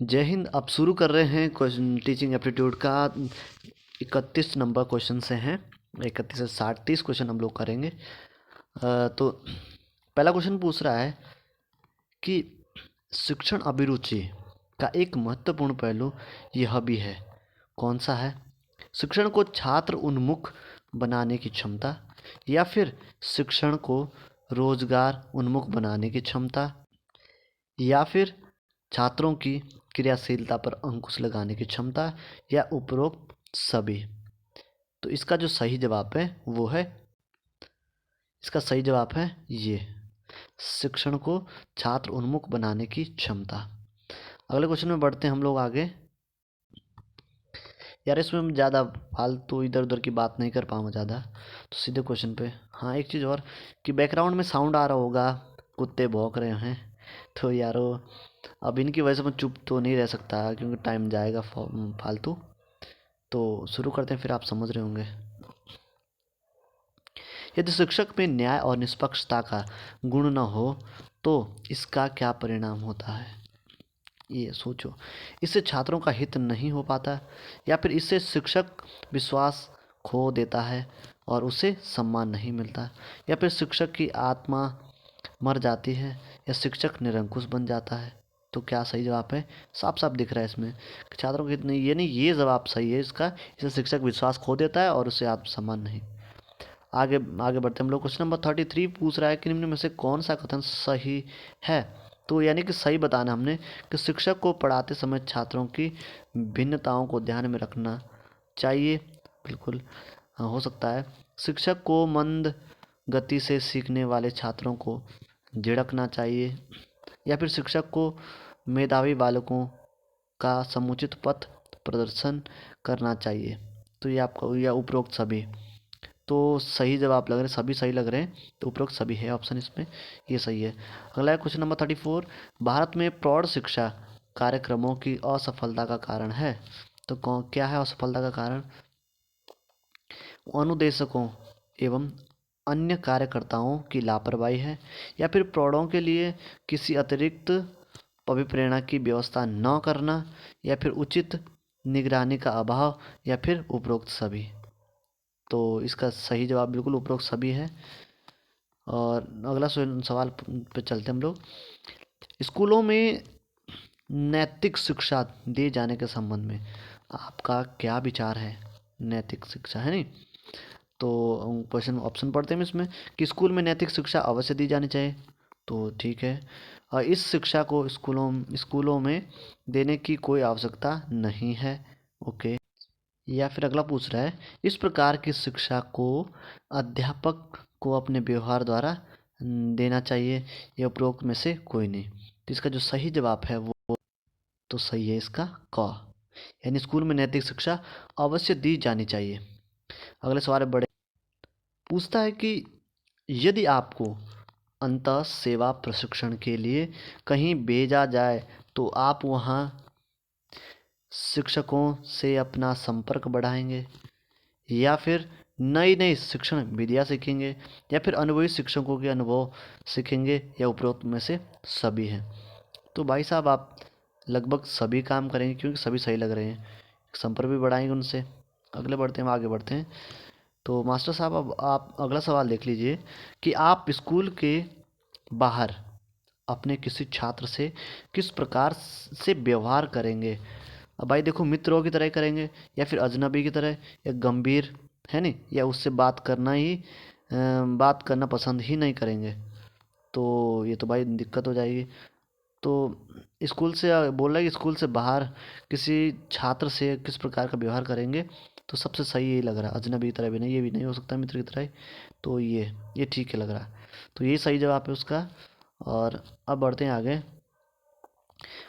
जय हिंद। अब शुरू कर रहे हैं क्वेश्चन टीचिंग एप्टीट्यूड का 31 नंबर क्वेश्चन से हैं। 31 से 60 30 क्वेश्चन हम लोग करेंगे। तो पहला क्वेश्चन पूछ रहा है कि शिक्षण अभिरुचि का एक महत्वपूर्ण पहलू यह भी है। कौन सा है? शिक्षण को छात्र उन्मुख बनाने की क्षमता, या फिर शिक्षण को रोजगार उन्मुख बनाने की क्षमता, या फिर छात्रों की क्रियाशीलता पर अंकुश लगाने की क्षमता, या उपरोक्त सभी। तो इसका जो सही जवाब है वो है, इसका सही जवाब है ये, शिक्षण को छात्र उन्मुख बनाने की क्षमता। अगले क्वेश्चन में बढ़ते हैं हम लोग आगे। यार इसमें हम ज़्यादा फालतू इधर उधर की बात नहीं कर पाऊंगा ज़्यादा, तो सीधे क्वेश्चन पे। हाँ, एक चीज़ और कि बैकग्राउंड में साउंड आ रहा होगा, कुत्ते भौंक रहे हैं, तो यारो अब इनकी वजह से मैं चुप तो नहीं रह सकता क्योंकि टाइम जाएगा फालतू। तो शुरू करते हैं, फिर आप समझ रहे होंगे। यदि शिक्षक में न्याय और निष्पक्षता का गुण न हो तो इसका क्या परिणाम होता है? ये सोचो। इससे छात्रों का हित नहीं हो पाता, या फिर इससे शिक्षक विश्वास खो देता है और उसे सम्मान नहीं मिलता, या फिर शिक्षक की आत्मा मर जाती है, या शिक्षक निरंकुश बन जाता है। तो क्या सही जवाब है? साफ साफ दिख रहा है इसमें कि छात्रों के हित नहीं, ये नहीं, ये जवाब सही है इसका। इससे शिक्षक विश्वास खो देता है और उसे आत्मसम्मान नहीं। आगे आगे बढ़ते हम लोग। क्वेश्चन नंबर 33 पूछ रहा है कि निम्न में से कौन सा कथन सही है? तो यानी कि सही बताना हमने कि शिक्षक को पढ़ाते समय छात्रों की भिन्नताओं को ध्यान में रखना चाहिए। बिल्कुल हाँ, हो सकता है। शिक्षक को मंद गति से सीखने वाले छात्रों को झिड़कना चाहिए, या फिर शिक्षक को मेधावी बालकों का समुचित पथ प्रदर्शन करना चाहिए। तो ये आपका या उपरोक्त सभी। तो सही जवाब लग रहे हैं, सभी सही लग रहे हैं, तो उपरोक्त सभी है ऑप्शन इसमें, ये सही है। अगला है क्वेश्चन नंबर 34। भारत में प्रौढ़ शिक्षा कार्यक्रमों की असफलता का कारण है। तो कौन क्या है असफलता का कारण? अनुदेशकों एवं अन्य कार्यकर्ताओं की लापरवाही है, या फिर प्रौढ़ों के लिए किसी अतिरिक्त अभिप्रेरणा की व्यवस्था न करना, या फिर उचित निगरानी का अभाव, या फिर उपरोक्त सभी। तो इसका सही जवाब बिल्कुल उपरोक्त सभी है। और अगला सवाल पे चलते हम लोग। स्कूलों में नैतिक शिक्षा दिए जाने के संबंध में आपका क्या विचार है? नैतिक शिक्षा है नहीं, तो क्वेश्चन ऑप्शन पढ़ते हैं इसमें कि स्कूल में नैतिक शिक्षा अवश्य दी जानी चाहिए। तो ठीक है। और इस शिक्षा को स्कूलों में देने की कोई आवश्यकता नहीं है। ओके। या फिर अगला पूछ रहा है, इस प्रकार की शिक्षा को अध्यापक को अपने व्यवहार द्वारा देना चाहिए, या उपरोक्त में से कोई नहीं। तो इसका जो सही जवाब है वो तो सही है इसका क, यानी स्कूल में नैतिक शिक्षा अवश्य दी जानी चाहिए। अगले सवाल बड़े पूछता है कि यदि आपको अंतः सेवा प्रशिक्षण के लिए कहीं भेजा जाए तो आप वहाँ शिक्षकों से अपना संपर्क बढ़ाएंगे, या फिर नई नई शिक्षण विधियाँ सीखेंगे, या फिर अनुभवी शिक्षकों के अनुभव सीखेंगे, या उपरोक्त में से सभी हैं। तो भाई साहब आप लगभग सभी काम करेंगे क्योंकि सभी सही लग रहे हैं। संपर्क भी बढ़ाएंगे उनसे। अगले बढ़ते हैं, आगे बढ़ते हैं। तो मास्टर साहब अब आप अगला सवाल देख लीजिए कि आप स्कूल के बाहर अपने किसी छात्र से किस प्रकार से व्यवहार करेंगे? अब भाई देखो, मित्रों की तरह करेंगे, या फिर अजनबी की तरह, या गंभीर है नहीं, या उससे बात करना पसंद ही नहीं करेंगे। तो ये तो भाई दिक्कत हो जाएगी। तो स्कूल से बोल रहा है कि स्कूल से बाहर किसी छात्र से किस प्रकार का व्यवहार करेंगे, तो सबसे सही यही लग रहा है। अजनबी की तरह भी नहीं, ये भी नहीं हो सकता मित्र की तरह ही। तो ये ठीक है लग रहा है, तो ये सही जवाब है उसका। और अब बढ़ते हैं आगे।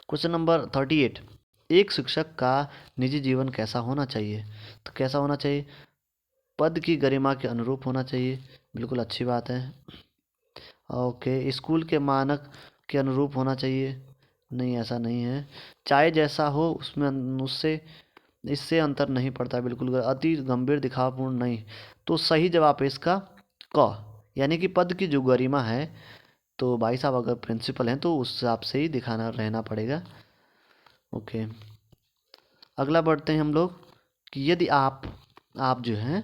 Question number 38। एक शिक्षक का निजी जीवन कैसा होना चाहिए? तो कैसा होना चाहिए? पद की गरिमा के अनुरूप होना चाहिए। बिल्कुल अच्छी बात है। ओके। स्कूल के मानक के अनुरूप होना चाहिए। नहीं, ऐसा नहीं है। चाहे जैसा हो उसमें उससे इससे अंतर नहीं पड़ता। बिल्कुल अति गंभीर दिखावापूर्ण नहीं। तो सही जवाब है इसका क, यानी कि पद की जो गरिमा है, तो भाई साहब अगर प्रिंसिपल हैं तो उस हिसाब से ही दिखाना रहना पड़ेगा। ओके, अगला बढ़ते हैं हम लोग कि यदि आप जो हैं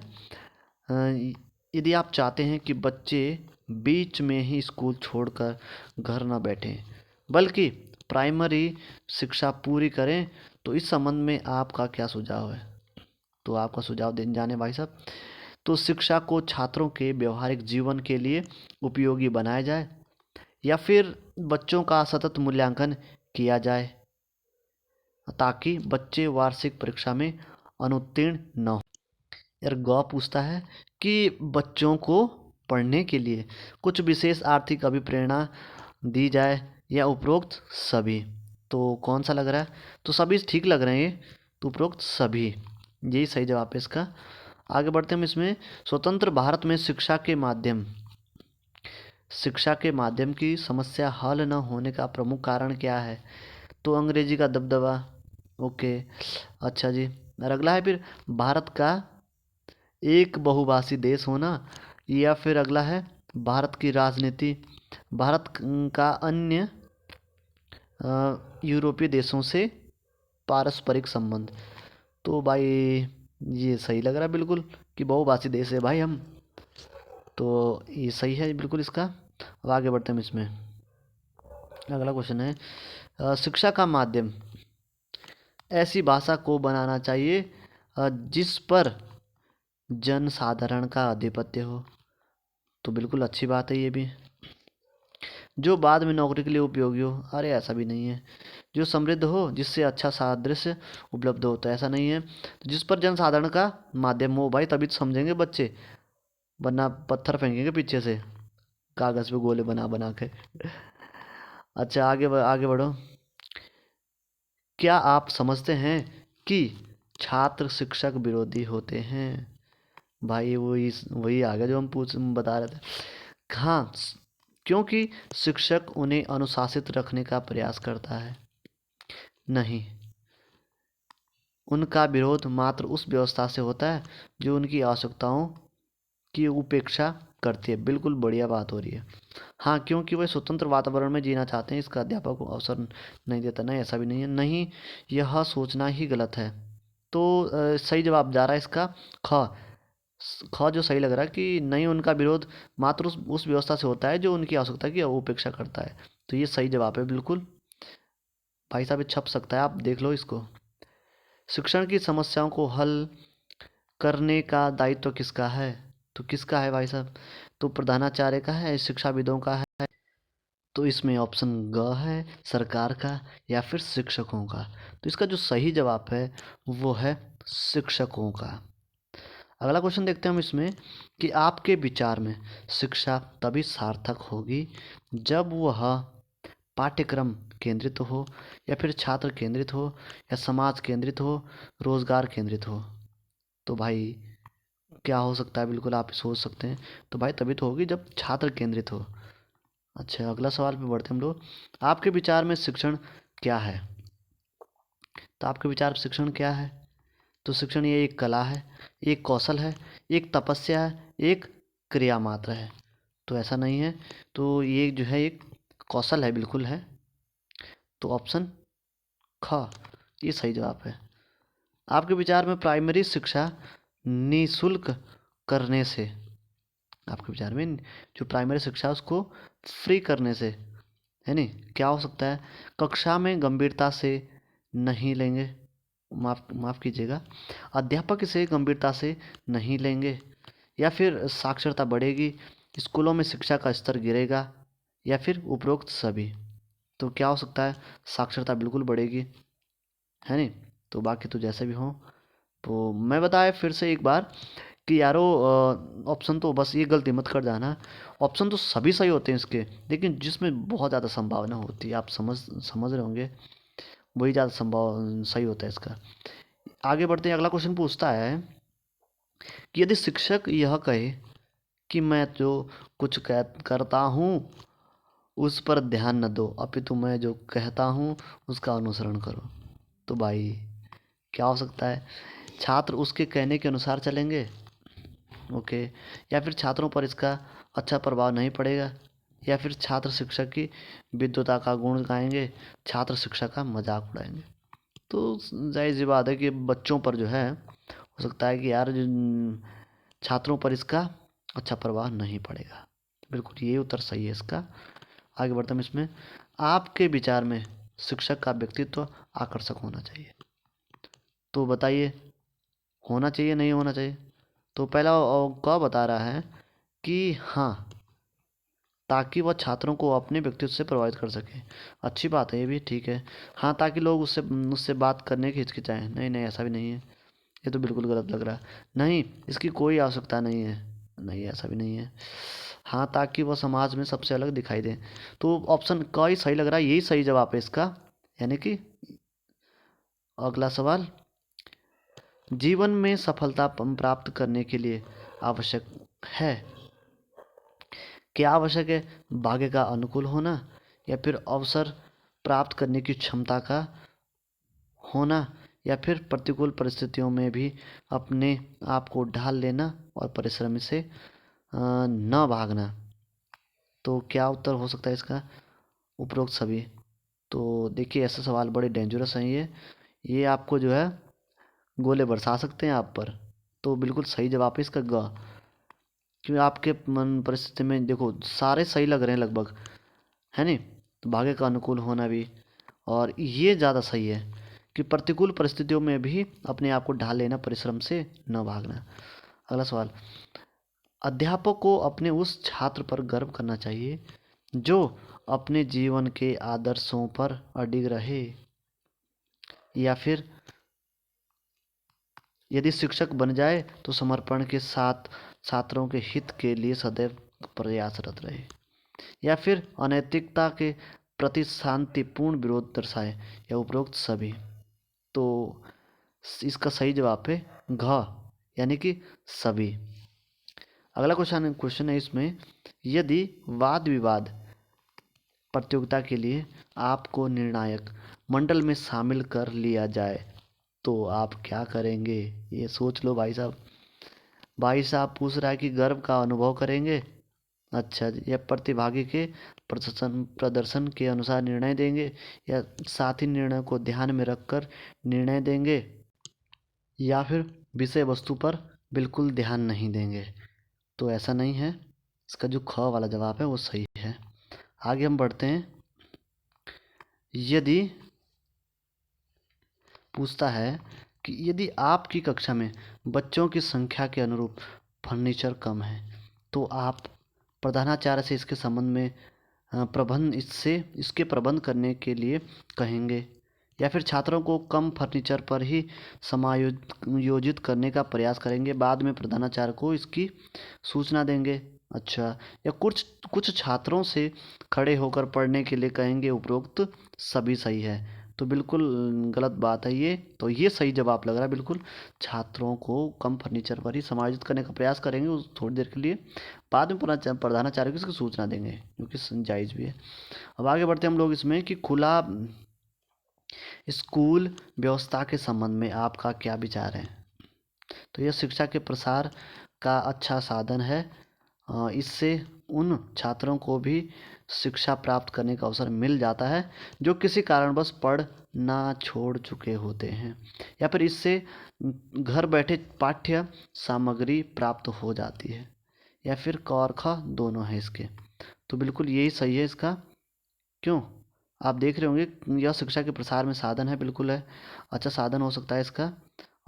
यदि आप चाहते हैं कि बच्चे बीच में ही स्कूल छोड़कर घर न बैठें बल्कि प्राइमरी शिक्षा पूरी करें, तो इस संबंध में आपका क्या सुझाव है? तो आपका सुझाव देने जाने भाई साहब। तो शिक्षा को छात्रों के व्यवहारिक जीवन के लिए उपयोगी बनाया जाए या फिर बच्चों का सतत मूल्यांकन किया जाए ताकि बच्चे वार्षिक परीक्षा में अनुत्तीर्ण न हो। यार गौ पूछता है कि बच्चों को पढ़ने के लिए कुछ विशेष आर्थिक अभिप्रेरणा दी जाए या उपरोक्त सभी। तो कौन सा लग रहा है? तो सभी ठीक लग रहे हैं ये, तो उपरोक्त सभी यही सही जवाब है इसका। आगे बढ़ते हम इसमें स्वतंत्र भारत में शिक्षा के माध्यम की समस्या हल न होने का प्रमुख कारण क्या है? तो अंग्रेजी का दबदबा। ओके, अच्छा जी। और अगला है फिर भारत का एक बहुभाषी देश होना या फिर अगला है भारत की राजनीति, भारत का अन्य यूरोपीय देशों से पारस्परिक संबंध। तो भाई ये सही लग रहा है बिल्कुल कि बहुभाषी देश है भाई हम, तो ये सही है बिल्कुल इसका। अब आगे बढ़ते हैं हम इसमें। अगला क्वेश्चन है शिक्षा का माध्यम ऐसी भाषा को बनाना चाहिए जिस पर जनसाधारण का आधिपत्य हो। तो बिल्कुल अच्छी बात है ये भी। जो बाद में नौकरी के लिए उपयोगी हो, अरे ऐसा भी नहीं है। जो समृद्ध हो, जिससे अच्छा सादृश्य उपलब्ध हो, तो ऐसा नहीं है। जिस पर जनसाधारण का माध्यम हो भाई, तभी तो समझेंगे बच्चे, वरना पत्थर फेंकेंगे पीछे से कागज़ पे गोले बना बना के। अच्छा आगे बढ़ो। क्या आप समझते हैं कि छात्र शिक्षक विरोधी होते हैं? भाई वही वही आ गया जो हम बता रहे थे। हाँ, क्योंकि शिक्षक उन्हें अनुशासित रखने का प्रयास करता है। नहीं, उनका विरोध मात्र उस व्यवस्था से होता है जो उनकी आवश्यकताओं की उपेक्षा करती है। बिल्कुल बढ़िया बात हो रही है। हाँ, क्योंकि वह स्वतंत्र वातावरण में जीना चाहते हैं, इसका अध्यापक को अवसर नहीं देता। नहीं, ऐसा भी नहीं है। नहीं, यह सोचना ही गलत है। तो सही जवाब जा रहा है इसका ख। ख जो सही लग रहा है कि नहीं, उनका विरोध मात्र उस व्यवस्था से होता है जो उनकी आवश्यकता की उपेक्षा करता है। तो ये सही जवाब है बिल्कुल। भाई साहब ये छप सकता है, आप देख लो इसको। शिक्षण की समस्याओं को हल करने का दायित्व किसका है? तो किसका है भाई साहब? तो प्रधानाचार्य का है, शिक्षाविदों का है? तो इसमें ऑप्शन ग है, सरकार का या फिर शिक्षकों का। तो इसका जो सही जवाब है वो है शिक्षकों का। अगला क्वेश्चन देखते हैं हम इसमें कि आपके विचार में शिक्षा तभी सार्थक होगी जब वह पाठ्यक्रम केंद्रित हो या फिर छात्र केंद्रित हो या समाज केंद्रित हो, रोजगार केंद्रित हो। तो भाई क्या हो सकता है? बिल्कुल आप सोच सकते हैं। तो भाई तभी तो होगी जब छात्र केंद्रित हो। अच्छा, अगला सवाल पे बढ़ते हम लोग। आपके विचार में शिक्षण क्या है? तो आपके विचार में शिक्षण क्या है? तो शिक्षण ये एक कला है, एक कौशल है, एक तपस्या है, एक क्रिया मात्र है। तो ऐसा नहीं है। तो ये जो है एक कौशल है, बिल्कुल है। तो ऑप्शन ख ये सही जवाब है। आपके विचार में प्राइमरी शिक्षा निशुल्क करने से, आपके विचार में जो प्राइमरी शिक्षा है उसको फ्री करने से, है नहीं, क्या हो सकता है? कक्षा में गंभीरता से नहीं लेंगे, माफ़ कीजिएगा, अध्यापक इसे गंभीरता से नहीं लेंगे, या फिर साक्षरता बढ़ेगी, स्कूलों में शिक्षा का स्तर गिरेगा, या फिर उपरोक्त सभी। तो क्या हो सकता है? साक्षरता बिल्कुल बढ़ेगी, है नहीं। तो बाकी तो जैसे भी हो। तो मैं बताया फिर से एक बार कि यारो ऑप्शन तो बस ये गलती मत कर जाना। ऑप्शन तो सभी सही होते हैं इसके, लेकिन जिसमें बहुत ज़्यादा संभावना होती है, आप समझ रहे होंगे, वही ज़्यादा संभव सही होता है इसका। आगे बढ़ते हैं। अगला क्वेश्चन पूछता है कि यदि शिक्षक यह कहे कि मैं जो कुछ करता हूँ उस पर ध्यान न दो, अपितु मैं जो कहता हूँ उसका अनुसरण करो। तो भाई क्या हो सकता है? छात्र उसके कहने के अनुसार चलेंगे, ओके, या फिर छात्रों पर इसका अच्छा प्रभाव नहीं पड़ेगा, या फिर छात्र शिक्षक की विद्वता का गुण गाएंगे, छात्र शिक्षक का मजाक उड़ाएंगे। तो जाहिर सी बात है कि बच्चों पर जो है हो सकता है कि यार छात्रों पर इसका अच्छा प्रभाव नहीं पड़ेगा। बिल्कुल ये उत्तर सही है इसका। आगे बढ़ते हैं इसमें, आपके विचार में शिक्षक का व्यक्तित्व आकर्षक होना चाहिए, तो बताइए होना चाहिए नहीं होना चाहिए। तो पहला क बता रहा है कि हाँ, ताकि वह छात्रों को अपने व्यक्तित्व से प्रभावित कर सके। अच्छी बात है, ये भी ठीक है। हाँ, ताकि लोग उससे उससे बात करने की हिचकिचाएं। नहीं नहीं, ऐसा भी नहीं है, ये तो बिल्कुल गलत लग रहा है। नहीं, इसकी कोई आवश्यकता नहीं है। नहीं, ऐसा भी नहीं है। हाँ, ताकि वह समाज में सबसे अलग दिखाई दे। तो ऑप्शन क ही सही लग रहा है, यही सही जवाब है इसका। यानी कि अगला सवाल, जीवन में सफलता प्राप्त करने के लिए आवश्यक है, क्या आवश्यक है? भाग्य का अनुकूल होना, या फिर अवसर प्राप्त करने की क्षमता का होना, या फिर प्रतिकूल परिस्थितियों में भी अपने आप को ढाल लेना और परिश्रम से न भागना। तो क्या उत्तर हो सकता है इसका? उपरोक्त सभी। तो देखिए, ऐसे सवाल बड़े डेंजरस हैं ये आपको जो है गोले बरसा सकते हैं आप पर। तो बिल्कुल सही जवाब है इसका ग। क्योंकि आपके मन परिस्थिति में देखो सारे सही लग रहे हैं लगभग, है नहीं? तो भाग्य का अनुकूल होना भी, और ये ज़्यादा सही है कि प्रतिकूल परिस्थितियों में भी अपने आप को ढाल लेना, परिश्रम से न भागना। अगला सवाल, अध्यापक को अपने उस छात्र पर गर्व करना चाहिए जो अपने जीवन के आदर्शों पर अडिग रहे, या फिर यदि शिक्षक बन जाए तो समर्पण के साथ छात्रों के हित के लिए सदैव प्रयासरत रहे, या फिर अनैतिकता के प्रति शांतिपूर्ण विरोध दर्शाए, या उपरोक्त सभी। तो इसका सही जवाब है घ, यानी कि सभी। अगला क्वेश्चन है इसमें, यदि वाद विवाद प्रतियोगिता के लिए आपको निर्णायक मंडल में शामिल कर लिया जाए तो आप क्या करेंगे? ये सोच लो भाई साहब। भाई साहब पूछ रहा है कि गर्व का अनुभव करेंगे, अच्छा जी, या प्रतिभागी के प्रदर्शन प्रदर्शन के अनुसार निर्णय देंगे, या साथी निर्णय को ध्यान में रखकर निर्णय देंगे, या फिर विषय वस्तु पर बिल्कुल ध्यान नहीं देंगे। तो ऐसा नहीं है, इसका जो ख वाला जवाब है वो सही है। आगे हम बढ़ते हैं, यदि पूछता है कि यदि आपकी कक्षा में बच्चों की संख्या के अनुरूप फर्नीचर कम है तो आप प्रधानाचार्य से इसके संबंध में इसके प्रबंध करने के लिए कहेंगे, या फिर छात्रों को कम फर्नीचर पर ही समायोजित करने का प्रयास करेंगे, बाद में प्रधानाचार्य को इसकी सूचना देंगे। अच्छा, या कुछ कुछ छात्रों से खड़े होकर पढ़ने के लिए कहेंगे, उपरोक्त सभी सही है। तो बिल्कुल गलत बात है ये, तो ये सही जवाब लग रहा है बिल्कुल। छात्रों को कम फर्नीचर पर ही समायोजित करने का प्रयास करेंगे उस थोड़ी देर के लिए, बाद में प्रधानाचार्य को इसकी सूचना देंगे, क्योंकि जायज़ भी है। अब आगे बढ़ते हैं हम लोग इसमें कि खुला स्कूल व्यवस्था के संबंध में आपका क्या विचार है? तो यह शिक्षा के प्रसार का अच्छा साधन है। इससे उन छात्रों को भी शिक्षा प्राप्त करने का अवसर मिल जाता है जो किसी कारणवश पढ़ना छोड़ चुके होते हैं, या फिर इससे घर बैठे पाठ्य सामग्री प्राप्त हो जाती है, या फिर क और ख दोनों है इसके। तो बिल्कुल यही सही है इसका। क्यों? आप देख रहे होंगे यह शिक्षा के प्रसार में साधन है, बिल्कुल है, अच्छा साधन हो सकता है इसका।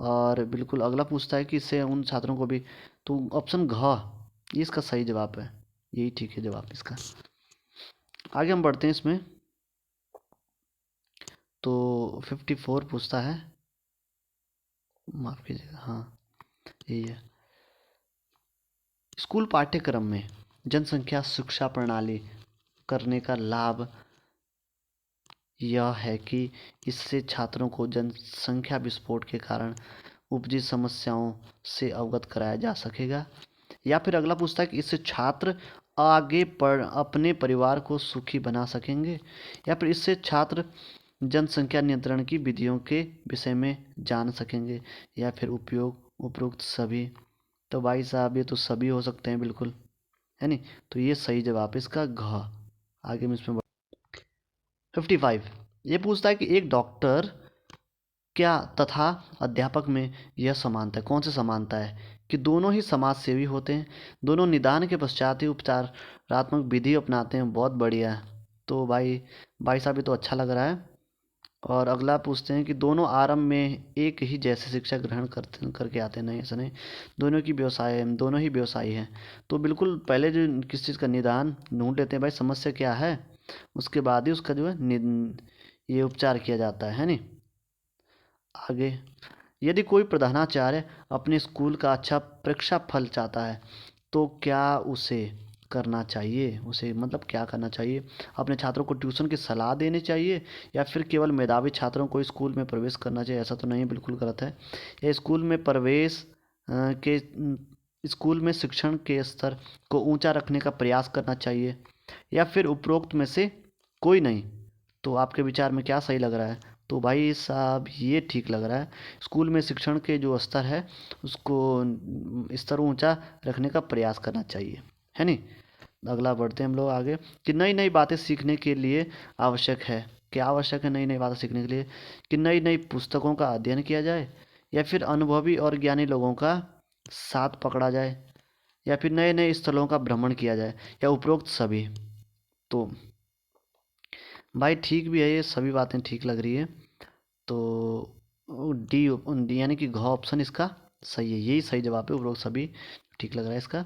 और बिल्कुल अगला पूछता है कि इससे उन छात्रों को भी, तो ऑप्शन घ ये इसका सही जवाब है, यही ठीक है जवाब इसका। आगे हम बढ़ते हैं इसमें, तो 54 पूछता है, माफ़ कीजिएगा, हाँ यही है, स्कूल पाठ्यक्रम में जनसंख्या शिक्षा प्रणाली करने का लाभ यह है कि इससे छात्रों को जनसंख्या विस्फोट के कारण उपजी समस्याओं से अवगत कराया जा सकेगा, या फिर अगला पूछता है कि इससे छात्र आगे पढ़ अपने परिवार को सुखी बना सकेंगे, या फिर इससे छात्र जनसंख्या नियंत्रण की विधियों के विषय में जान सकेंगे, या फिर उपयोग उपरोक्त सभी। तो भाई साहब ये तो सभी हो सकते हैं बिल्कुल, है नहीं? तो ये सही जवाब है इसका घ। आगे हम इसमें 55 ये पूछता है कि एक डॉक्टर क्या तथा अध्यापक में यह समानता है? कौन सी समानता है? कि दोनों ही समाज सेवी होते हैं, दोनों निदान के पश्चात ही उपचारात्मक विधि अपनाते हैं। बहुत बढ़िया। तो भाई साहब ये तो अच्छा लग रहा है। और अगला पूछते हैं कि दोनों आरंभ में एक ही जैसे शिक्षा ग्रहण करके आते हैं। नहीं, ऐसा नहीं। दोनों ही व्यवसायी हैं। तो बिल्कुल पहले जो किस चीज़ का निदान ढूंढ लेते हैं, भाई समस्या क्या है, उसके बाद ही उसका जो है ये उपचार किया जाता है नहीं। आगे, यदि कोई प्रधानाचार्य अपने स्कूल का अच्छा परीक्षा फल चाहता है तो क्या उसे करना चाहिए? उसे मतलब क्या करना चाहिए? अपने छात्रों को ट्यूशन की सलाह देनी चाहिए, या फिर केवल मेधावी छात्रों को स्कूल में प्रवेश करना चाहिए? ऐसा तो नहीं, बिल्कुल गलत है। या स्कूल में प्रवेश के स्कूल में शिक्षण के स्तर को ऊंचा रखने का प्रयास करना चाहिए, या फिर उपरोक्त में से कोई नहीं? तो आपके विचार में क्या सही लग रहा है? तो भाई साहब ये ठीक लग रहा है। स्कूल में शिक्षण के जो स्तर है उसको स्तर ऊंचा रखने का प्रयास करना चाहिए, है नहीं। अगला बढ़ते हैं हम लोग आगे, कि नई नई बातें सीखने के लिए आवश्यक है। क्या आवश्यक है नई नई बातें सीखने के लिए? कि नई नई पुस्तकों का अध्ययन किया जाए, या फिर अनुभवी और ज्ञानी लोगों का साथ पकड़ा जाए, या फिर नए नए स्थलों का भ्रमण किया जाए, या उपरोक्त सभी? तो भाई ठीक भी है, ये सभी बातें ठीक लग रही है। तो डी यानी कि घ ऑप्शन इसका सही है, यही सही जवाब है। उपरोक्त सभी ठीक लग रहा है इसका।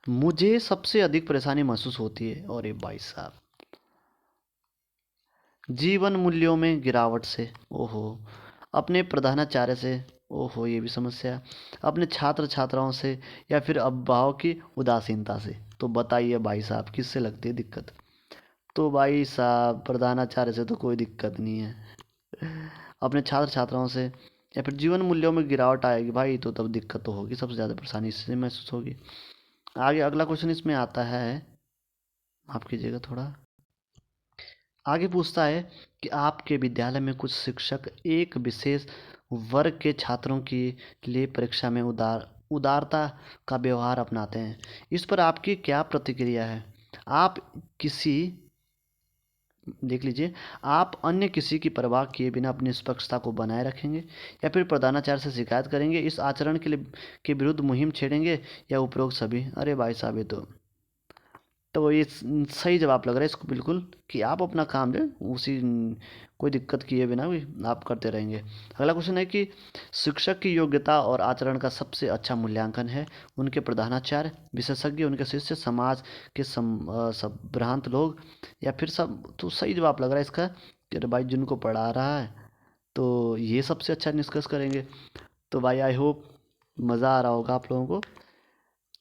मुझे सबसे अधिक परेशानी महसूस होती है, और ये भाई साहब, जीवन मूल्यों में गिरावट से, ओहो। अपने प्रधानाचार्य से, ओहो ये भी समस्या। अपने छात्र छात्राओं से, या फिर अभिभावक की उदासीनता से? तो बताइए भाई साहब किससे लगती है दिक्कत? तो भाई साहब प्रधानाचार्य से तो कोई दिक्कत नहीं है। अपने छात्र छात्राओं से या फिर जीवन मूल्यों में गिरावट आएगी भाई, तो तब दिक्कत तो होगी, सबसे ज़्यादा परेशानी इससे महसूस होगी। आगे अगला क्वेश्चन इसमें आता है, माफ कीजिएगा थोड़ा। आगे पूछता है कि आपके विद्यालय में कुछ शिक्षक एक विशेष वर्ग के छात्रों के लिए परीक्षा में उदारता का व्यवहार अपनाते हैं। इस पर आपकी क्या प्रतिक्रिया है? आप किसी देख लीजिए, आप अन्य किसी की परवाह किए बिना अपनी निष्पक्षता को बनाए रखेंगे, या फिर प्रधानाचार्य से शिकायत करेंगे, इस आचरण के विरुद्ध मुहिम छेड़ेंगे, या उपरोक्त सभी? अरे भाई साहब ये तो ये सही जवाब लग रहा है इसको बिल्कुल, कि आप अपना काम जो है उसी कोई दिक्कत किए बिना भी आप करते रहेंगे। अगला क्वेश्चन है कि शिक्षक की योग्यता और आचरण का सबसे अच्छा मूल्यांकन है उनके प्रधानाचार्य, विशेषज्ञ, उनके शिष्य, समाज के सब भ्रांत लोग, या फिर सब? तो सही जवाब लग रहा है इसका कि अरे भाई जिनको पढ़ा रहा है तो ये सबसे अच्छा निष्कर्ष करेंगे। तो भाई आई होप मज़ा आ रहा होगा आप लोगों को।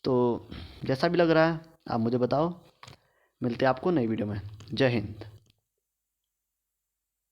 तो जैसा भी लग रहा है आप मुझे बताओ। मिलते हैं आपको नई वीडियो में। जय हिंद।